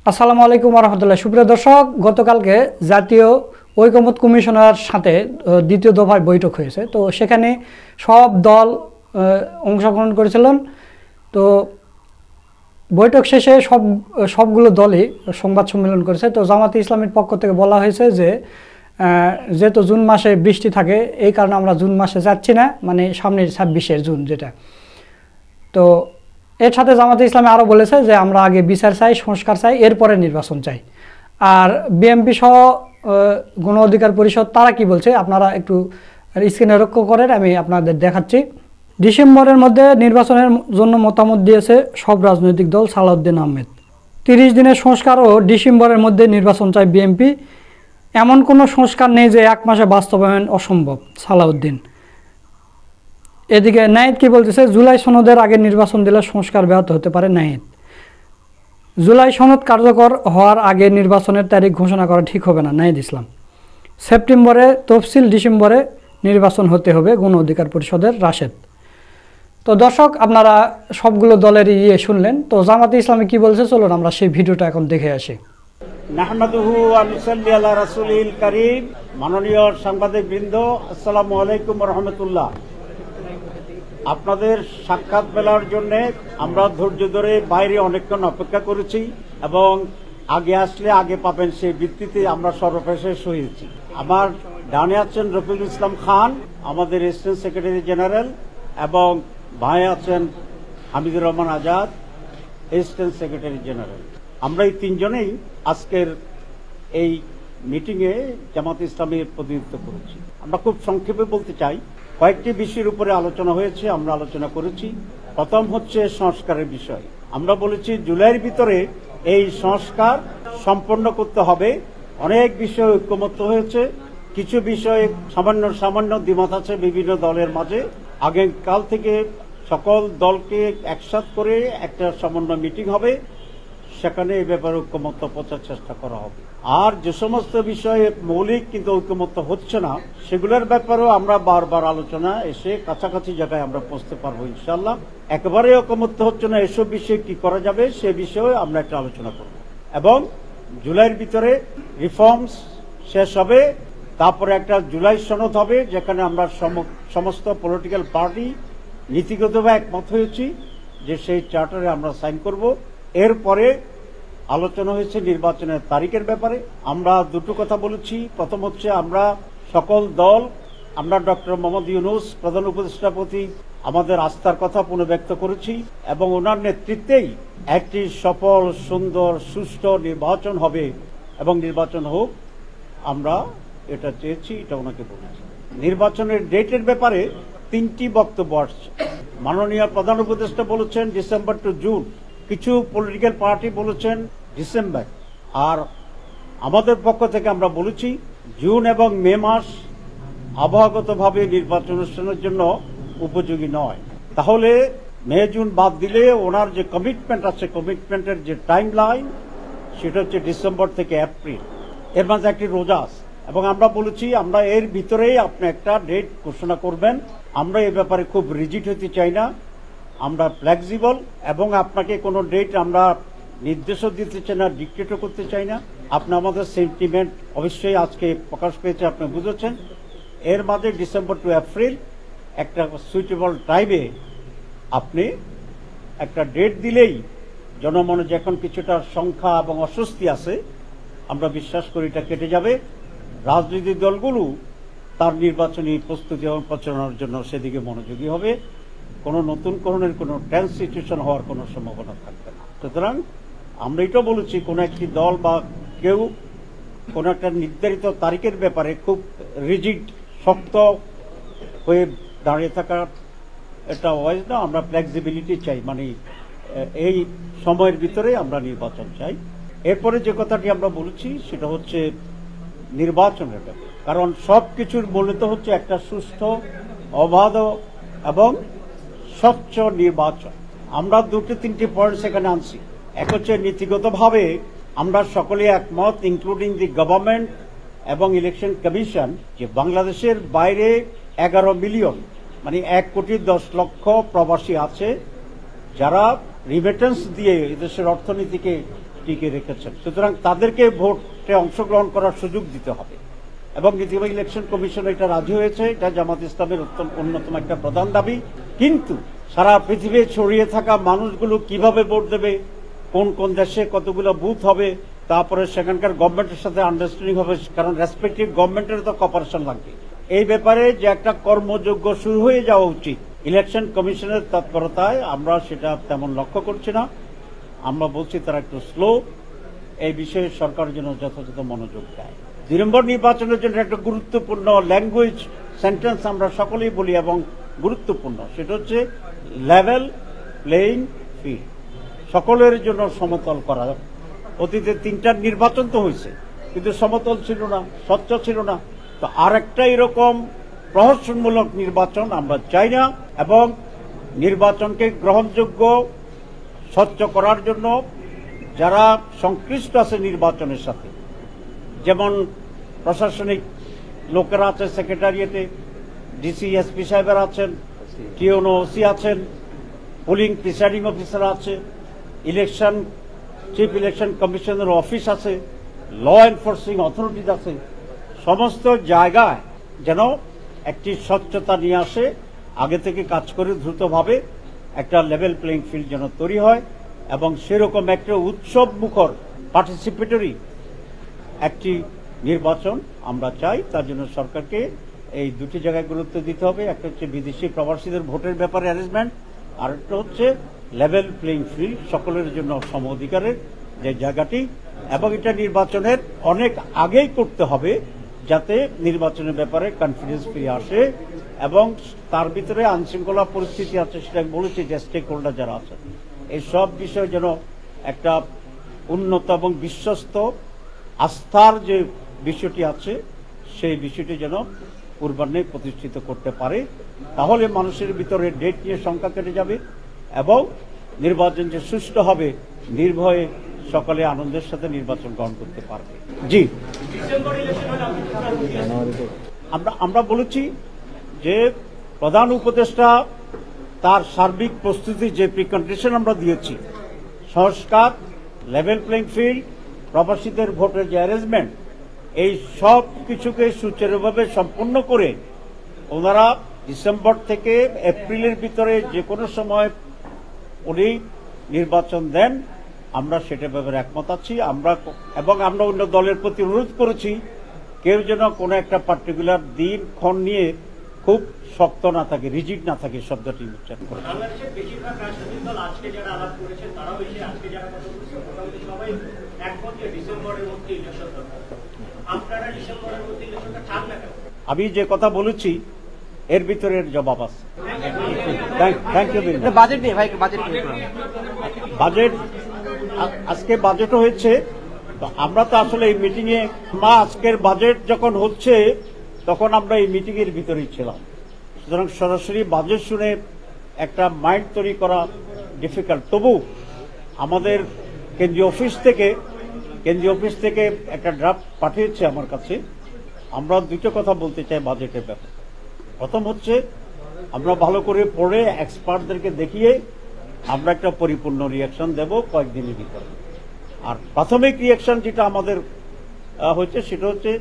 আসসালামু আলাইকুম রহমতুল্লাহ। সুপ্রিয় দর্শক, গতকালকে জাতীয় ঐকমত্য কমিশনের সাথে দ্বিতীয় দফায় বৈঠক হয়েছে। তো সেখানে সব দল অংশগ্রহণ করেছিলেন। তো বৈঠক শেষে সবগুলো দলই সংবাদ সম্মেলন করেছে। তো জামাতে ইসলামের পক্ষ থেকে বলা হয়েছে যে যেহেতু জুন মাসে বৃষ্টি থাকে, এই কারণে আমরা জুন মাসে যাচ্ছি না, মানে সামনের 26শে জুন যেটা। তো এর সাথে জামাতে ইসলামী আরও বলেছে যে আমরা আগে বিচার চাই, সংস্কার চাই, এরপরে নির্বাচন চাই। আর বিএনপি সহ গণ অধিকার পরিষদ তারা কি বলছে আপনারা একটু স্ক্রিনে লক্ষ্য করেন, আমি আপনাদের দেখাচ্ছি। ডিসেম্বরের মধ্যে নির্বাচনের জন্য মতামত দিয়েছে সব রাজনৈতিক দল। সালাউদ্দিন আহমেদ 30 দিনের সংস্কার ও ডিসেম্বরের মধ্যে নির্বাচন চায় বিএনপি। এমন কোনো সংস্কার নেই যে 1 মাসে বাস্তবায়ন অসম্ভব, সালাউদ্দিন। এদিকে নাহিদ কি বলতেছে, জুলাই সনদের আগে নির্বাচন দিলে সংস্কার ব্যাহত হতে পারে। নাহিদ, জুলাই সনদ কার্যকর হওয়ার আগে নির্বাচনের তারিখ ঘোষণা করা ঠিক হবে না। নাহিদ ইসলাম, সেপ্টেম্বরে তফসিল, ডিসেম্বরে নির্বাচন হতে হবে। গণ অধিকার পরিষদের রাশেদ। তো দর্শক, আপনারা সবগুলো দলের শুনলেন। তো জামাতে ইসলামী কি বলছে, চলুন আমরা সেই ভিডিওটা এখন দেখে আসি। নাহমাদুহু ওয়া নুসাল্লি আলা রাসূলিল কারীম। মাননীয় সাংবাদিকবৃন্দ, আসসালামু আলাইকুম ওয়া রাহমাতুল্লাহ। আপনাদের সাক্ষাৎ মেলার জন্য আমরা ধৈর্য ধরে বাইরে অনেকক্ষণ অপেক্ষা করেছি এবং আগে আসলে আগে পাবেন সেই ভিত্তিতে আমরা সর্বশেষ হয়েছি। আমার ডানে আছেন রফিকুল ইসলাম খান, আমাদের অ্যাসিস্ট্যান্ট সেক্রেটারি জেনারেল, এবং ভাই আছেন Hamidur Rahman Azad, assistant secretary general. আমরা এই তিনজনেই আজকের এই মিটিংয়ে জামাত ইসলামীর প্রতিনিধিত্ব করেছি। আমরা খুব সংক্ষেপে বলতে চাই, কয়েকটি বিষয়ের উপরে আলোচনা হয়েছে, আমরা আলোচনা করেছি। প্রথম হচ্ছে সংস্কারের বিষয়। আমরা বলেছি জুলাইয়ের ভিতরে এই সংস্কার সম্পন্ন করতে হবে। অনেক বিষয়ে ঐক্যমত্য হয়েছে, কিছু বিষয়ে সামান্য দ্বিমত আছে বিভিন্ন দলের মাঝে। আগামীকাল থেকে সকল দলকে একসাথ করে একটা সমন্বয় মিটিং হবে, সেখানে এই ব্যাপারে ঐক্যমত্য পৌঁছার চেষ্টা করা হবে। আর যে সমস্ত বিষয়ে মৌলিক কিন্তু ঐক্যমত্য হচ্ছে না, সেগুলোর ব্যাপারেও আমরা বারবার আলোচনা এসে কাছাকাছি জায়গায় আমরা পৌঁছতে পারবো ইনশাল্লাহ। একেবারে ঐক্যমত্য হচ্ছে না, এসব বিষয়ে কি করা যাবে সে বিষয়ে আমরা একটা আলোচনা করব। এবং জুলাইয়ের ভিতরে রিফর্মস শেষ হবে, তারপরে একটা জুলাই সনদ হবে, যেখানে আমরা সমস্ত পলিটিক্যাল পার্টি নীতিগতভাবে একমত হয়েছি যে সেই চার্টারে আমরা সাইন করব। এরপরে আলোচনা হয়েছে নির্বাচনের তারিখের ব্যাপারে। আমরা দুটো কথা বলেছি। প্রথম হচ্ছে আমরা সকল দল, আমরা ডক্টর মোহাম্মদ ইউনূস প্রধান উপদেষ্টার প্রতি আমাদের আস্থার কথা পুনর্ব্যক্ত করেছি এবং ওনার নেতৃত্বেই একটি সফল, সুন্দর, সুষ্ঠু নির্বাচন হবে এবং নির্বাচন হোক, আমরা এটা চেয়েছি, এটা ওনাকে বলেছি। নির্বাচনের ডেটের ব্যাপারে 3টি বক্তব্য আসছে। মাননীয় প্রধান উপদেষ্টা বলেছেন ডিসেম্বর টু জুন, কিছু পলিটিক্যাল পার্টি বলেছেন ডিসেম্বর, আর আমাদের পক্ষ থেকে আমরা বলেছি জুন এবং মে মাস আবহাওয়াগতভাবে নির্বাচন অনুষ্ঠানের জন্য উপযোগী নয়। তাহলে মে জুন বাদ দিলে ওনার যে কমিটমেন্ট আছে, কমিটমেন্টের যে টাইম লাইন, সেটা হচ্ছে ডিসেম্বর থেকে এপ্রিল। এর মাঝে একটি রোজা আছে এবং আমরা বলেছি আমরা এর ভিতরেই আপনি একটা ডেট ঘোষণা করবেন। আমরা এ ব্যাপারে খুব রিজিড হতে চাই না, আমরা ফ্লেক্সিবল, এবং আপনাকে কোনো ডেট আমরা নির্দেশও দিতে চাই না, ডিক্টেটও করতে চাই না। আপনি আমাদের সেন্টিমেন্ট অবশ্যই আজকে প্রকাশ পেয়েছে, আপনি বুঝেছেন। এর মাঝে ডিসেম্বর টু এপ্রিল একটা সুইটেবল টাইমে আপনি একটা ডেট দিলেই জনমনে যে এখন কিছুটা সংখ্যা এবং অস্বস্তি আছে, আমরা বিশ্বাস করি এটা কেটে যাবে। রাজনৈতিক দলগুলো তার নির্বাচনী প্রস্তুতি এবং প্রচারণার জন্য সেদিকে মনোযোগী হবে। কোনো নতুন করণের কোনো টেন্স সিচুয়েশন হওয়ার কোনো সম্ভাবনা থাকবে না। সুতরাং আমরা এটাও বলেছি, কোনো একটি দল বা কেউ কোনো একটা নির্ধারিত তারিখের ব্যাপারে খুব রিজিড, শক্ত হয়ে দাঁড়িয়ে থাকা এটা ওয়াইজ না। আমরা ফ্লেক্সিবিলিটি চাই, মানে এই সময়ের ভিতরে আমরা নির্বাচন চাই। এরপরে যে কথাটি আমরা বলেছি সেটা হচ্ছে নির্বাচনের ব্যাপারে, কারণ সব কিছুর মূলত হচ্ছে একটা সুষ্ঠু, অবাধ এবং স্বচ্ছ নির্বাচন। আমরা 2-3টি পয়েন্ট সেখানে আনছি। এক হচ্ছে নীতিগতভাবে আমরা সকলে একমত, ইনক্লুডিং দি গভর্নমেন্ট এবং ইলেকশন কমিশন, যে বাংলাদেশের বাইরে 11 মিলিয়ন, মানে 1,10,00,000 প্রবাসী আছে, যারা রিমিটেন্স দিয়ে এদেশের অর্থনীতিকে টিকে রেখেছেন। সুতরাং তাদেরকে ভোটে অংশগ্রহণ করার সুযোগ দিতে হবে এবং ইতিমধ্যে ইলেকশন কমিশন এটা রাজি হয়েছে। এটা জামাত ইসলামের অন্যতম একটা প্রধান দাবি। কিন্তু সারা পৃথিবী ছড়িয়ে থাকা মানুষগুলো কিভাবে ভোট দেবে, কোন কোন দেশে কতগুলো বুথ হবে, তারপরে সেখানকার গভর্নমেন্টের সাথে আন্ডারস্ট্যান্ডিং হবে, কারণ রেসপেক্টিভ গভর্নমেন্টের তো কপারেশন লাগবে। এই ব্যাপারে যে একটা কর্মযোগ্য শুরু হয়ে যাওয়া উচিত, ইলেকশন কমিশনের তৎপরতায় আমরা সেটা তেমন লক্ষ্য করছি না। আমরা বলছি তারা একটু স্লো। এই বিষয়ে সরকার যেন যথাযথ মনোযোগ দেয়। 2 নম্বর নির্বাচনের জন্য একটা গুরুত্বপূর্ণ ল্যাঙ্গুয়েজ সেন্টেন্স আমরা সকলেই বলি এবং গুরুত্বপূর্ণ, সেটা হচ্ছে লেভেল প্লেইং ফিল্ড, সকলের জন্য সমতল করা। অতীতে 3টা নির্বাচন তো হয়েছে, কিন্তু সমতল ছিল না, স্বচ্ছ ছিল না। তো আরেকটা এরকম প্রহসনমূলক নির্বাচন আমরা চাই না, এবং নির্বাচনকে গ্রহণযোগ্য স্বচ্ছ করার জন্য যারা সংশ্লিষ্ট আছে নির্বাচনের সাথে, যেমন প্রশাসনিক লোকেরা আছে, সেক্রেটারিয়েটে ডিসি এসপি সাহেবেরা আছেন, টিওনো ওসি আছেন, পোলিং প্রিসাইডিং অফিসার আছে, ইলেকশন চিফ ইলেকশন কমিশনের অফিস আছে, ল এনফোর্সিং অথরিটিজ আছে, সমস্ত জায়গায় যেন একটি স্বচ্ছতা নিয়ে আসে, আগে থেকে কাজ করে দ্রুতভাবে একটা লেভেল প্লেইং ফিল্ড যেন তৈরি হয়, এবং সেরকম একটা উৎসব মুখর পার্টিসিপেটরি একটি নির্বাচন আমরা চাই। তার জন্য সরকারকে এই দুটি জায়গায় গুরুত্ব দিতে হবে। একটা হচ্ছে বিদেশি প্রবাসীদের ভোটের ব্যাপারে অ্যারেঞ্জমেন্ট, আর একটা হচ্ছে লেভেল প্লেইং ফিল্ড, সকলের জন্য সম অধিকারের যে জায়গাটি, এবং এটা নির্বাচনের অনেক আগেই করতে হবে যাতে নির্বাচনের ব্যাপারে কনফিডেন্স ফিরে আসে, এবং তার ভিতরে আইনশৃঙ্খলা পরিস্থিতি আছে, সেটা আমি বলেছি যে স্টেক হোল্ডার যারা আছে, এই সব বিষয়ে যেন একটা উন্নত এবং বিশ্বস্ত আস্থার যে বিষয়টি আছে সেই বিষয়টি যেন পূর্বাহ্নে প্রতিষ্ঠিত করতে পারে। তাহলে মানুষের ভিতরে ডেট নিয়ে শঙ্কা কেটে যাবে, এবং নির্বাচন যে সুষ্ঠু হবে, নির্ভয়ে সকলে আনন্দের সাথে নির্বাচন গ্রহণ করতে পারবে। জি, আমরা বলেছি যে প্রধান উপদেষ্টা তার সার্বিক প্রস্তুতি যে প্রিকন্ডিশন আমরা দিয়েছি, সংস্কার, লেভেল প্লেইং ফিল্ড, প্রবাসীদের ভোটের যে অ্যারেঞ্জমেন্ট, এই সব কিছুকে সুচারুভাবে সম্পন্ন করে ওনারা ডিসেম্বর থেকে এপ্রিলের ভিতরে যে কোনো সময় উনি নির্বাচন দেন, আমরা সেটা ব্যাপারে একমত আছি। আমরা অন্য দলের প্রতি অনুরোধ করেছি, কেউ যেন কোনো একটা পার্টিকুলার দিন ক্ষণ নিয়ে খুব শক্ত না থাকে, রিজিড না থাকে, শব্দটি উচ্চারণ করে। আমি যে কথা বলেছি এর ভিতরে জবাব আছে। Thank you. বাজেট আজকে বাজেটও হয়েছে, তো আমরা তো আসলে এই মিটিং এ আজকের বাজেট যখন হচ্ছে তখন আমরা এই মিটিং এর ভিতরেই ছিলাম, সুতরাং সরাসরি বাজেট শুনে একটা মাইন্ড তৈরি করা ডিফিকাল্ট। তবু আমাদের কেন্দ্রীয় অফিস থেকে একটা ড্রাফট পাঠিয়েছে আমার কাছে। আমরা দুটো কথা বলতে চাই বাজেটের ব্যাপারে। প্রথম হচ্ছে, আমরা ভালো করে পড়ে এক্সপার্টদেরকে দেখিয়ে আমরা একটা পরিপূর্ণ রিয়াকশন দেব কয়েকদিনের ভিতরে। আর প্রাথমিক রিয়াকশন যেটা আমাদের হচ্ছে সেটা হচ্ছে,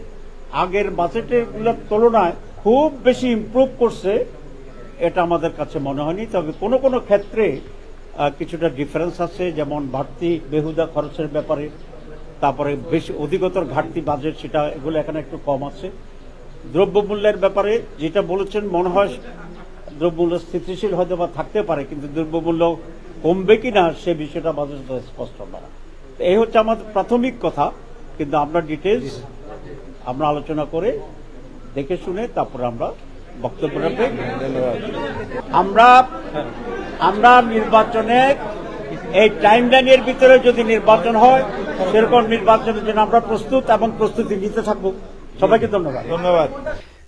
আগের বাজেটের তুলনায় খুব বেশি ইমপ্রুভ করছে এটা আমাদের কাছে মনে হয়নি। তবে কোনো কোনো ক্ষেত্রে কিছুটা ডিফারেন্স আছে, যেমন বাড়তি বেহুদা খরচের ব্যাপারে, তারপরে বেশি অধিকতর ঘাটতি বাজেট, সেটা এগুলো এখানে একটু কম আছে। দ্রব্যমূল্যের ব্যাপারে যেটা বলেছেন, মনে হয় দ্রব্যমূল্য স্থিতিশীল হয়তো বা থাকতে পারে, কিন্তু দ্রব্যমূল্য কমবে কিনা সে বিষয়টা বাজেট স্পষ্ট না। এই হচ্ছে আমাদের প্রাথমিক কথা, কিন্তু আমরা ডিটেলস আমরা আলোচনা করে দেখে শুনে তারপরে আমরা বক্তব্য রাখবো। আমরা নির্বাচনে এই টাইম লাইনের ভিতরে যদি নির্বাচন হয়, সেরকম নির্বাচনের জন্য আমরা প্রস্তুত এবং প্রস্তুতি নিতে থাকবো। সবাইকে ধন্যবাদ।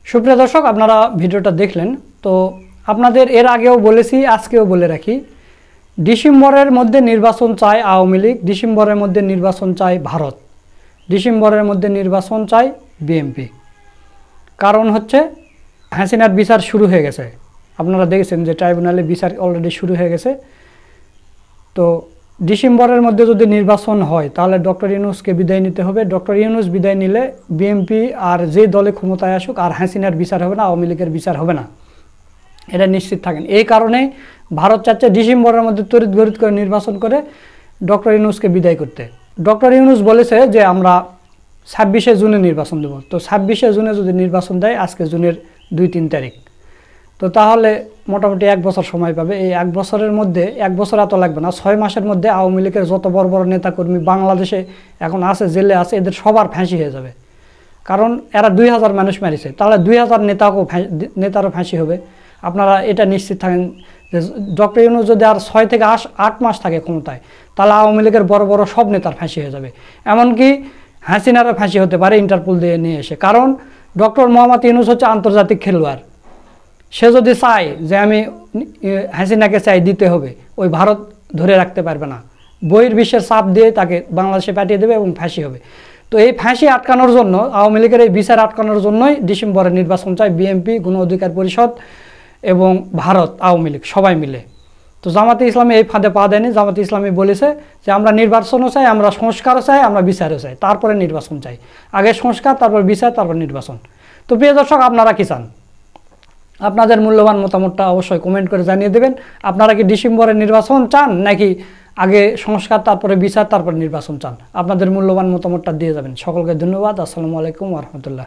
সুপ্রিয় দর্শক, আপনারা ভিডিওটা দেখলেন। তো আপনাদের এর আগেও বলেছি, আজকেও বলে রাখি, ডিসেম্বরের মধ্যে নির্বাচন চায় আওয়ামী লীগ, ডিসেম্বরের মধ্যে নির্বাচন চায় ভারত, ডিসেম্বরের মধ্যে নির্বাচন চায় বিএনপি। কারণ হচ্ছে হাসিনার বিচার শুরু হয়ে গেছে। আপনারা দেখেছেন যে ট্রাইব্যুনালে বিচার অলরেডি শুরু হয়ে গেছে। তো ডিসেম্বরের মধ্যে যদি নির্বাচন হয় তাহলে ডক্টর ইউনূসকে বিদায় নিতে হবে। ডক্টর ইউনূস বিদায় নিলে বিএনপি আর যে দলে ক্ষমতায় আসুক আর হাসিনার বিচার হবে না, আওয়ামী লীগের বিচার হবে না, এটা নিশ্চিত থাকেন। এই কারণে ভারত চাচ্ছে ডিসেম্বরের মধ্যে তড়িৎ গড়িত করে নির্বাচন করে ডক্টর ইউনূসকে বিদায় করতে। ডক্টর ইউনূস বলেছে যে আমরা 26শে জুনে নির্বাচন দেব। তো 26শে জুনে যদি নির্বাচন দেয়, আজকে জুনের 2-3 তারিখ, তো তাহলে মোটামুটি 1 বছর সময় পাবে। এই 1 বছরের মধ্যে, 1 বছর এত লাগবে না, 6 মাসের মধ্যে আওয়ামী লীগের যত বড় বড় নেতাকর্মী বাংলাদেশে এখন আছে, জেলে আছে, এদের সবার ফাঁসি হয়ে যাবে। কারণ এরা 2000 মানুষ মারিছে, তাহলে 2000 নেতারও ফাঁসি হবে। আপনারা এটা নিশ্চিত থাকেন যে ডক্টর ইউনূস যদি আর 6 থেকে 8 মাস থাকে ক্ষমতায়, তাহলে আওয়ামী লীগের বড় বড় সব নেতার ফাঁসি হয়ে যাবে। এমনকি হাসিনারও ফাঁসি হতে পারে ইন্টারপোল দিয়ে নিয়ে এসে। কারণ ডক্টর মোহাম্মদ ইউনূস হচ্ছে আন্তর্জাতিক খেলোয়াড়। সে যদি চায় যে আমি হাসিনাকে চাই দিতে হবে, ওই ভারত ধরে রাখতে পারবে না, বহির্বিশ্বের চাপ দিয়ে তাকে বাংলাদেশে পাঠিয়ে দেবে এবং ফাঁসি হবে। তো এই ফাঁসি আটকানোর জন্য, আওয়ামী লীগের এই বিচার আটকানোর জন্যই ডিসেম্বরে নির্বাচন চায় বিএনপি, গণ অধিকার পরিষদ এবং ভারত, আওয়ামী লীগ সবাই মিলে। তো জামাতে ইসলামী এই ফাঁদে পা দেয়নি। জামাতে ইসলামী বলেছে যে আমরা নির্বাচনও চাই, আমরা সংস্কারও চাই, আমরা বিচারও চাই, তারপরে নির্বাচন চাই। আগে সংস্কার, তারপর বিচার, তারপর নির্বাচন। তো প্রিয় দর্শক, আপনারা কি চান? আপনাদের মূল্যবান মতামতটা অবশ্যই কমেন্ট করে জানিয়ে দেবেন। আপনারা কি ডিসেম্বরে নির্বাচন চান, নাকি আগে সংস্কার, তারপরে বিচার, তারপর নির্বাচন চান? আপনাদের মূল্যবান মতামতটা দিয়ে যাবেন। সকলকে ধন্যবাদ। আসসালামু আলাইকুম ওয়া রাহমাতুল্লাহ।